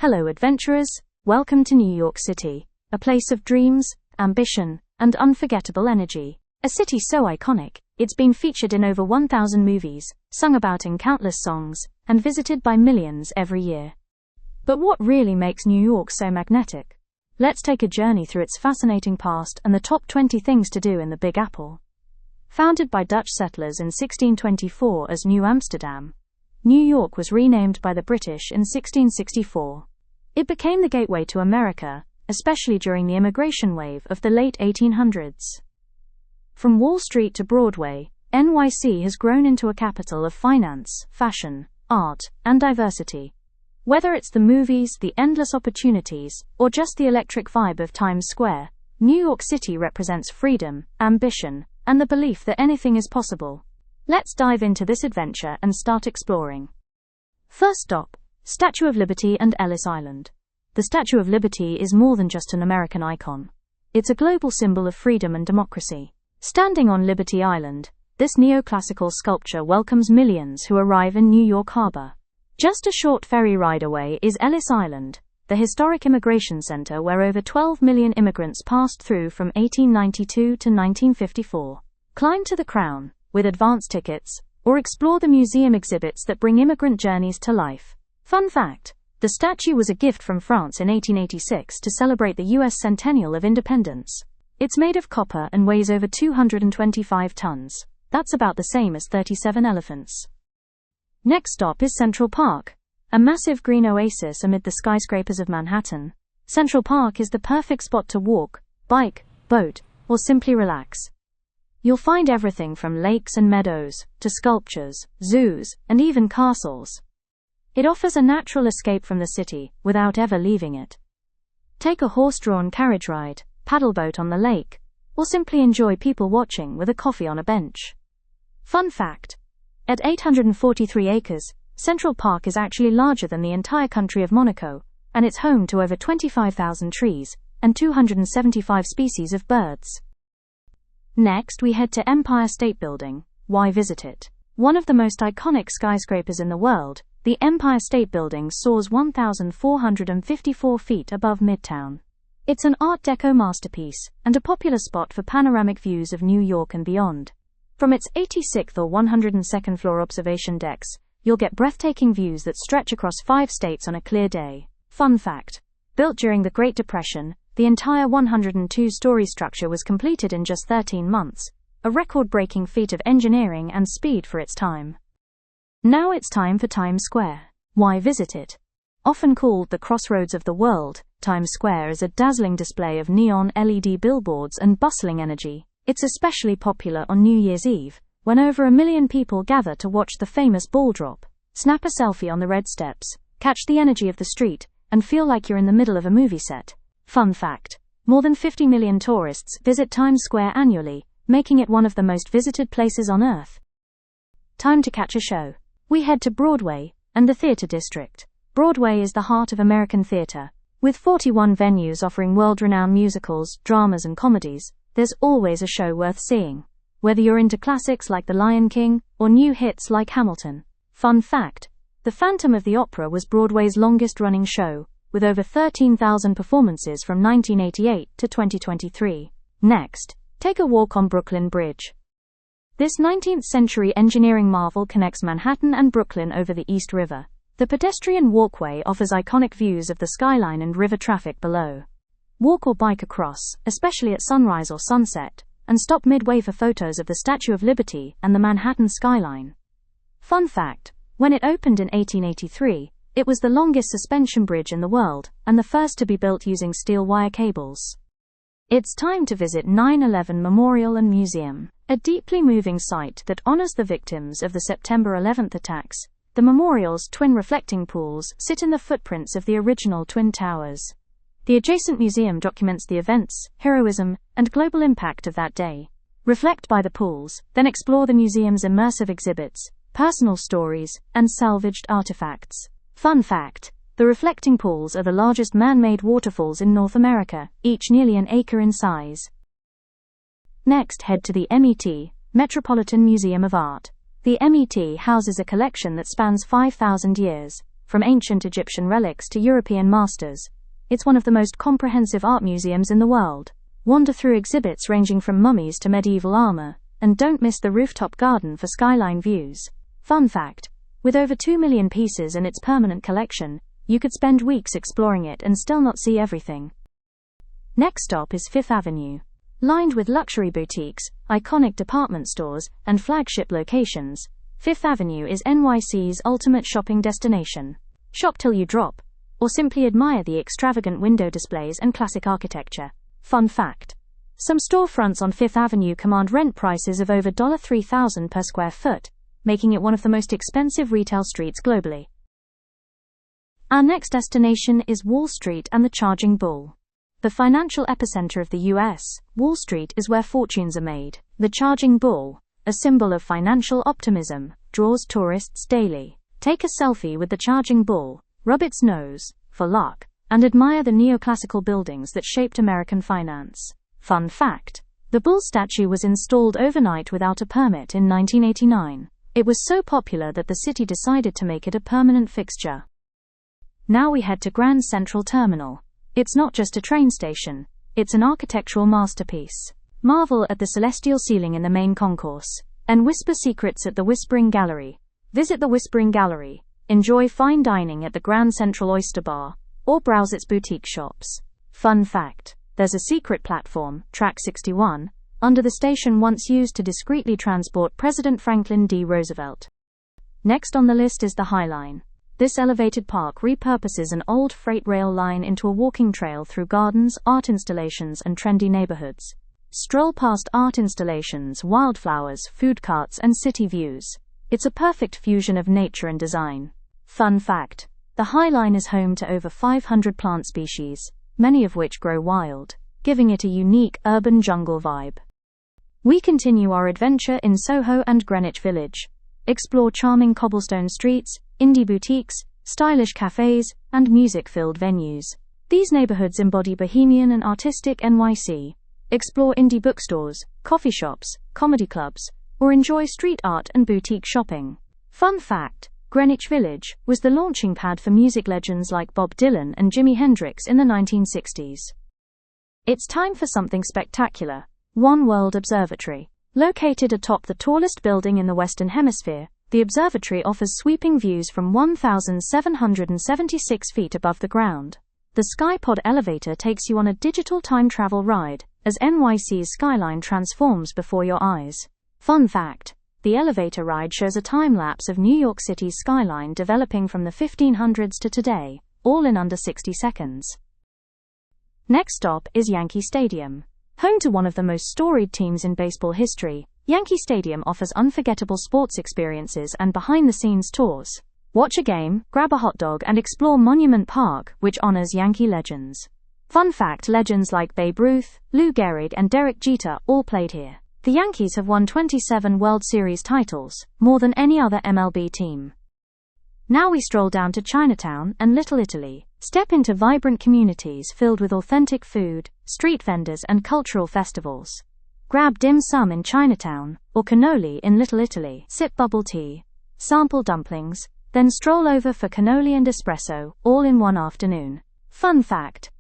Hello adventurers, welcome to New York City, a place of dreams, ambition, and unforgettable energy. A city so iconic, it's been featured in over 1,000 movies, sung about in countless songs, and visited by millions every year. But what really makes New York so magnetic? Let's take a journey through its fascinating past and the top 20 things to do in the Big Apple. Founded by Dutch settlers in 1624 as New Amsterdam, New York was renamed by the British in 1664. It became the gateway to America, especially during the immigration wave of the late 1800s. From Wall Street to Broadway, NYC has grown into a capital of finance, fashion, art, and diversity. Whether it's the movies, the endless opportunities, or just the electric vibe of Times Square, New York City represents freedom, ambition, and the belief that anything is possible. Let's dive into this adventure and start exploring. First stop, Statue of Liberty and Ellis Island. The Statue of Liberty is more than just an American icon. It's a global symbol of freedom and democracy. Standing on Liberty Island, this neoclassical sculpture welcomes millions who arrive in New York Harbor. Just a short ferry ride away is Ellis Island, the historic immigration center where over 12 million immigrants passed through from 1892 to 1954. Climb to the crown, with advance tickets, or explore the museum exhibits that bring immigrant journeys to life. Fun fact, the statue was a gift from France in 1886 to celebrate the U.S. centennial of independence. It's made of copper and weighs over 225 tons. That's about the same as 37 elephants. Next stop is Central Park, a massive green oasis amid the skyscrapers of Manhattan. Central Park is the perfect spot to walk, bike, boat, or simply relax. You'll find everything from lakes and meadows, to sculptures, zoos, and even castles. It offers a natural escape from the city, without ever leaving it. Take a horse-drawn carriage ride, paddle boat on the lake, or simply enjoy people watching with a coffee on a bench. Fun fact, at 843 acres, Central Park is actually larger than the entire country of Monaco, and it's home to over 25,000 trees, and 275 species of birds. Next we head to Empire State Building. Why visit it? One of the most iconic skyscrapers in the world, the Empire State Building soars 1,454 feet above Midtown. It's an Art Deco masterpiece, and a popular spot for panoramic views of New York and beyond. From its 86th or 102nd floor observation decks, you'll get breathtaking views that stretch across 5 states on a clear day. Fun fact, built during the Great Depression, the entire 102-story structure was completed in just 13 months, a record-breaking feat of engineering and speed for its time. Now it's time for Times Square. Why visit it? Often called the crossroads of the world, Times Square is a dazzling display of neon LED billboards and bustling energy. It's especially popular on New Year's Eve, when over 1 million people gather to watch the famous ball drop, snap a selfie on the red steps, catch the energy of the street, and feel like you're in the middle of a movie set. Fun fact, more than 50 million tourists visit Times Square annually, making it one of the most visited places on Earth. Time to catch a show. We head to Broadway and the Theater District. Broadway is the heart of American theater. With 41 venues offering world-renowned musicals, dramas, and comedies, there's always a show worth seeing. Whether you're into classics like The Lion King or new hits like Hamilton. Fun fact, The Phantom of the Opera was Broadway's longest-running show, with over 13,000 performances from 1988 to 2023. Next, take a walk on Brooklyn Bridge. This 19th-century engineering marvel connects Manhattan and Brooklyn over the East River. The pedestrian walkway offers iconic views of the skyline and river traffic below. Walk or bike across, especially at sunrise or sunset, and stop midway for photos of the Statue of Liberty and the Manhattan skyline. Fun fact, when it opened in 1883, it was the longest suspension bridge in the world, and the first to be built using steel wire cables. It's time to visit 9/11 Memorial and Museum, a deeply moving site that honors the victims of the September 11th attacks. The memorial's twin reflecting pools sit in the footprints of the original Twin Towers. The adjacent museum documents the events, heroism, and global impact of that day. Reflect by the pools, then explore the museum's immersive exhibits, personal stories, and salvaged artifacts. Fun fact, the reflecting pools are the largest man-made waterfalls in North America, each nearly an acre in size. Next, head to the MET, Metropolitan Museum of Art. The MET houses a collection that spans 5,000 years, from ancient Egyptian relics to European masters. It's one of the most comprehensive art museums in the world. Wander through exhibits ranging from mummies to medieval armor, and don't miss the rooftop garden for skyline views. Fun fact: with over 2 million pieces in its permanent collection, you could spend weeks exploring it and still not see everything. Next stop is Fifth Avenue. Lined with luxury boutiques, iconic department stores, and flagship locations, Fifth Avenue is NYC's ultimate shopping destination. Shop till you drop, or simply admire the extravagant window displays and classic architecture. Fun fact: some storefronts on Fifth Avenue command rent prices of over $3,000 per square foot, making it one of the most expensive retail streets globally. Our next destination is Wall Street and the Charging Bull. The financial epicenter of the U.S., Wall Street is where fortunes are made. The Charging Bull, a symbol of financial optimism, draws tourists daily. Take a selfie with the Charging Bull, rub its nose, for luck, and admire the neoclassical buildings that shaped American finance. Fun fact: the bull statue was installed overnight without a permit in 1989. It was so popular that the city decided to make it a permanent fixture. Now we head to Grand Central Terminal. It's not just a train station, it's an architectural masterpiece. Marvel at the celestial ceiling in the main concourse, and whisper secrets at the Whispering Gallery. Visit the Whispering Gallery, enjoy fine dining at the Grand Central Oyster Bar, or browse its boutique shops. Fun fact: there's a secret platform, Track 61, under the station once used to discreetly transport President Franklin D. Roosevelt. Next on the list is the High Line. This elevated park repurposes an old freight rail line into a walking trail through gardens, art installations, and trendy neighborhoods. Stroll past art installations, wildflowers, food carts, and city views. It's a perfect fusion of nature and design. Fun fact: the High Line is home to over 500 plant species, many of which grow wild, giving it a unique urban jungle vibe. We continue our adventure in Soho and Greenwich Village. Explore charming cobblestone streets, indie boutiques, stylish cafes, and music-filled venues. These neighborhoods embody bohemian and artistic NYC. Explore indie bookstores, coffee shops, comedy clubs, or enjoy street art and boutique shopping. Fun fact: Greenwich Village was the launching pad for music legends like Bob Dylan and Jimi Hendrix in the 1960s. It's time for something spectacular. One World Observatory. Located atop the tallest building in the Western Hemisphere, the observatory offers sweeping views from 1,776 feet above the ground. The SkyPod elevator takes you on a digital time travel ride, as NYC's skyline transforms before your eyes. Fun fact: the elevator ride shows a time-lapse of New York City's skyline developing from the 1500s to today, all in under 60 seconds. Next stop is Yankee Stadium. Home to one of the most storied teams in baseball history, Yankee Stadium offers unforgettable sports experiences and behind-the-scenes tours. Watch a game, grab a hot dog, and explore Monument Park, which honors Yankee legends. Fun fact: legends like Babe Ruth, Lou Gehrig, and Derek Jeter all played here. The Yankees have won 27 World Series titles, more than any other MLB team. Now we stroll down to Chinatown and Little Italy. Step into vibrant communities filled with authentic food, street vendors, and cultural festivals. Grab dim sum in Chinatown, or cannoli in Little Italy. Sip bubble tea, sample dumplings, then stroll over for cannoli and espresso, all in one afternoon. Fun fact: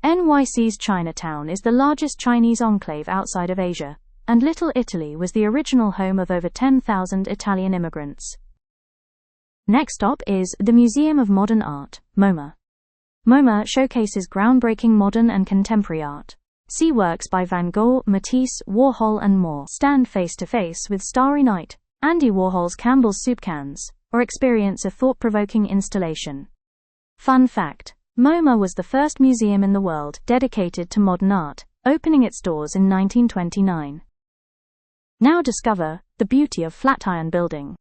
NYC's Chinatown is the largest Chinese enclave outside of Asia, and Little Italy was the original home of over 10,000 Italian immigrants. Next stop is the Museum of Modern Art, MoMA. MoMA showcases groundbreaking modern and contemporary art. See works by Van Gogh, Matisse, Warhol, and more. Stand face-to-face with Starry Night, Andy Warhol's Campbell's Soup Cans, or experience a thought-provoking installation. Fun fact: MoMA was the first museum in the world dedicated to modern art, opening its doors in 1929. Now discover the beauty of Flatiron Building.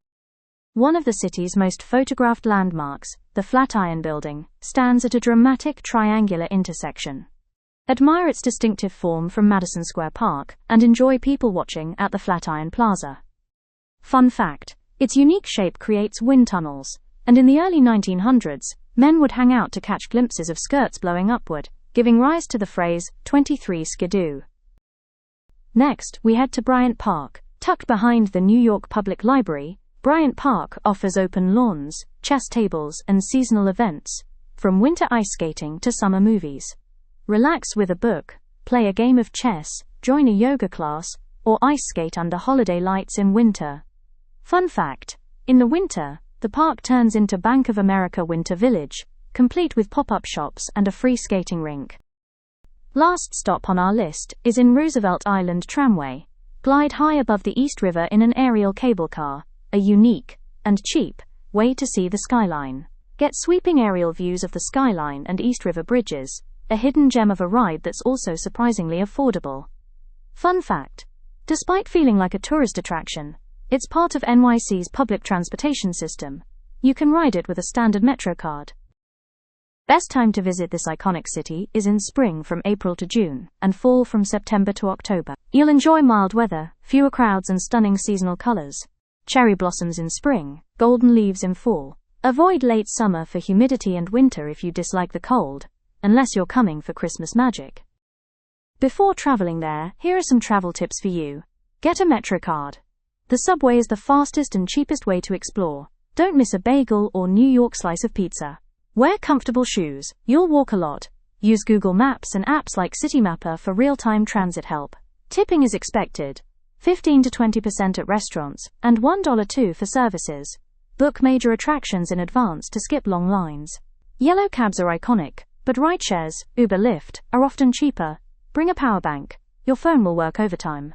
One of the city's most photographed landmarks, the Flatiron Building, stands at a dramatic triangular intersection. Admire its distinctive form from Madison Square Park, and enjoy people watching at the Flatiron Plaza. Fun fact: its unique shape creates wind tunnels, and in the early 1900s, men would hang out to catch glimpses of skirts blowing upward, giving rise to the phrase, 23 skidoo. Next, we head to Bryant Park. Tucked behind the New York Public Library, Bryant Park offers open lawns, chess tables, and seasonal events, from winter ice skating to summer movies. Relax with a book, play a game of chess, join a yoga class, or ice skate under holiday lights in winter. Fun fact: in the winter, the park turns into Bank of America Winter Village, complete with pop-up shops and a free skating rink. Last stop on our list is in Roosevelt Island Tramway. Glide high above the East River in an aerial cable car, a unique and cheap way to see the skyline. Get sweeping aerial views of the skyline and East River bridges, a hidden gem of a ride that's also surprisingly affordable. Fun fact: despite feeling like a tourist attraction, it's part of NYC's public transportation system. You can ride it with a standard Metro card. Best time to visit this iconic city is in spring from April to June, and fall from September to October. You'll enjoy mild weather, fewer crowds, and stunning seasonal colors. Cherry blossoms in spring, golden leaves in fall. Avoid late summer for humidity and winter if you dislike the cold, unless you're coming for Christmas magic. Before traveling there, here are some travel tips for you. Get a Metro card. The subway is the fastest and cheapest way to explore. Don't miss a bagel or New York slice of pizza. Wear comfortable shoes, you'll walk a lot. Use Google Maps and apps like CityMapper for real-time transit help. Tipping is expected, 15 to 20% at restaurants, and $1 too for services. Book major attractions in advance to skip long lines. Yellow cabs are iconic, but rideshares, Uber, Lyft, are often cheaper. Bring a power bank. Your phone will work overtime.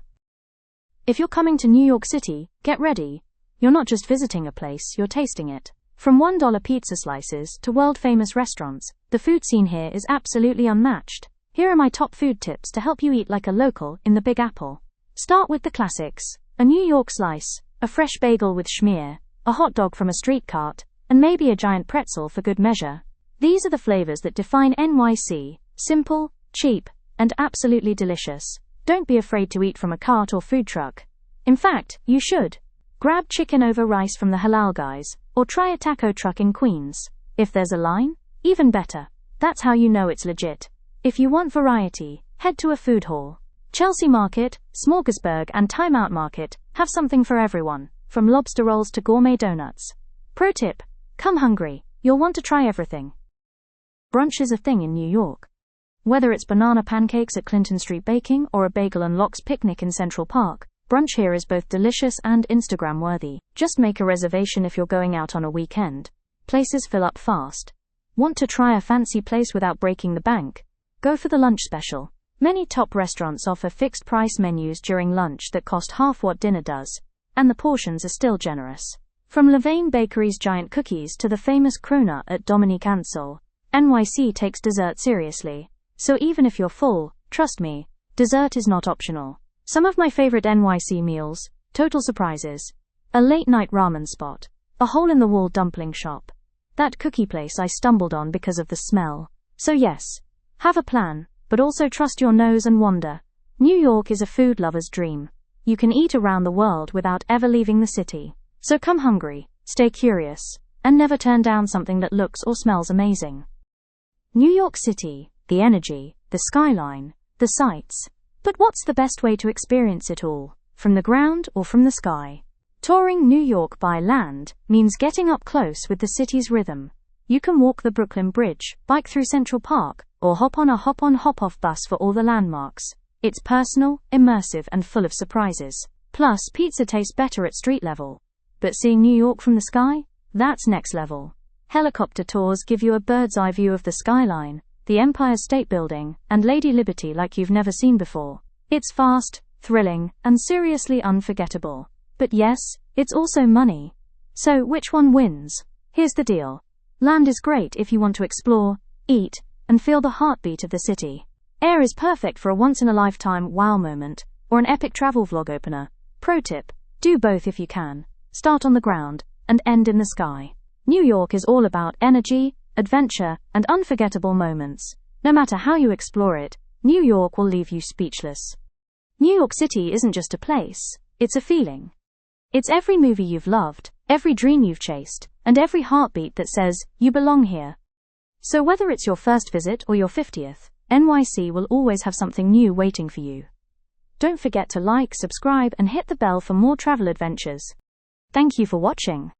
If you're coming to New York City, get ready. You're not just visiting a place, you're tasting it. From $1 pizza slices to world-famous restaurants, the food scene here is absolutely unmatched. Here are my top food tips to help you eat like a local in the Big Apple. Start with the classics: a New York slice, a fresh bagel with schmear, a hot dog from a street cart, and maybe a giant pretzel for good measure. These are the flavors that define NYC: simple, cheap, and absolutely delicious. Don't be afraid to eat from a cart or food truck. In fact, you should. Grab chicken over rice from the halal guys, or try a taco truck in Queens. If there's a line, even better. That's how you know it's legit. If you want variety, head to a food hall. Chelsea Market, Smorgasburg, and Time Out Market have something for everyone, from lobster rolls to gourmet donuts. Pro tip: come hungry, you'll want to try everything. Brunch is a thing in New York. Whether it's banana pancakes at Clinton Street Baking or a bagel and lox picnic in Central Park, brunch here is both delicious and Instagram-worthy. Just make a reservation if you're going out on a weekend. Places fill up fast. Want to try a fancy place without breaking the bank? Go for the lunch special. Many top restaurants offer fixed-price menus during lunch that cost half what dinner does, and the portions are still generous. From Levain Bakery's giant cookies to the famous cronut at Dominique Ansel, NYC takes dessert seriously. So even if you're full, trust me, dessert is not optional. Some of my favorite NYC meals: total surprises, a late-night ramen spot, a hole-in-the-wall dumpling shop, that cookie place I stumbled on because of the smell. So yes, have a plan, but also trust your nose and wander. New York is a food lover's dream. You can eat around the world without ever leaving the city. So come hungry, stay curious, and never turn down something that looks or smells amazing. New York City, the energy, the skyline, the sights. But what's the best way to experience it all, from the ground or from the sky? Touring New York by land means getting up close with the city's rhythm. You can walk the Brooklyn Bridge, bike through Central Park, or hop on a hop-on hop-off bus for all the landmarks. It's personal, immersive, and full of surprises. Plus, pizza tastes better at street level. But seeing New York from the sky? That's next level. Helicopter tours give you a bird's-eye view of the skyline, the Empire State Building, and Lady Liberty like you've never seen before. It's fast, thrilling, and seriously unforgettable. But yes, it's also money. So which one wins? Here's the deal. Land is great if you want to explore, eat, and feel the heartbeat of the city. Air is perfect for a once-in-a-lifetime wow moment, or an epic travel vlog opener. Pro tip: do both if you can. Start on the ground, and end in the sky. New York is all about energy, adventure, and unforgettable moments. No matter how you explore it, New York will leave you speechless. New York City isn't just a place, it's a feeling. It's every movie you've loved, every dream you've chased, and every heartbeat that says, you belong here. So whether it's your first visit or your 50th, NYC will always have something new waiting for you. Don't forget to like, subscribe, and hit the bell for more travel adventures. Thank you for watching.